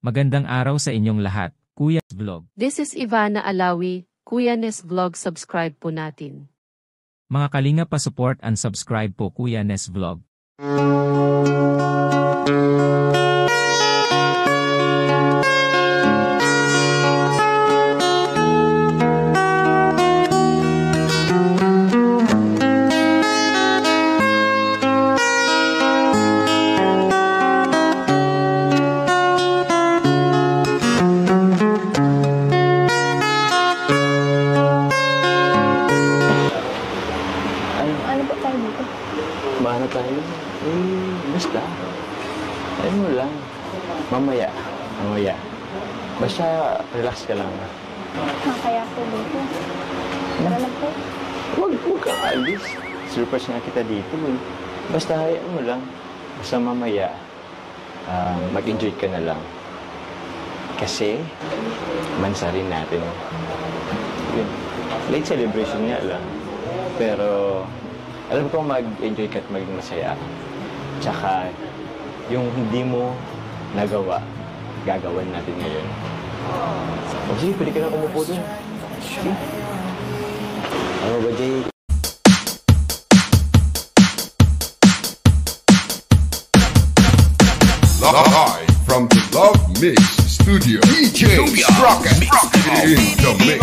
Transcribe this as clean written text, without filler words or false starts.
Magandang araw sa inyong lahat, Kuya Nes Vlog. This is Ivana Alawi, Kuya Nes Vlog, subscribe po natin. Mga kalinga pa-support and subscribe po Kuya Nes Vlog. Bahala tayo. Basta. Ayun mo lang. Mamaya. Basta relax ka lang. Kaya po dito. Tara lang po. Huwag kang alis. Surprise nga kita dito eh. Basta hayaan mo lang. Basta mamaya, mag-enjoy ka na lang. Kasi, mansa rin natin. Yun. Late celebration nga lang. Pero, alam ko mag-enjoy ka at maging masaya. Tsaka, yung hindi mo nagawa, gagawin natin ngayon. O sige, pwede ka na umupo dun. Sige. Ano ba, Jay? Live from the Love Mix Studio, DJ Sprocket in the mix.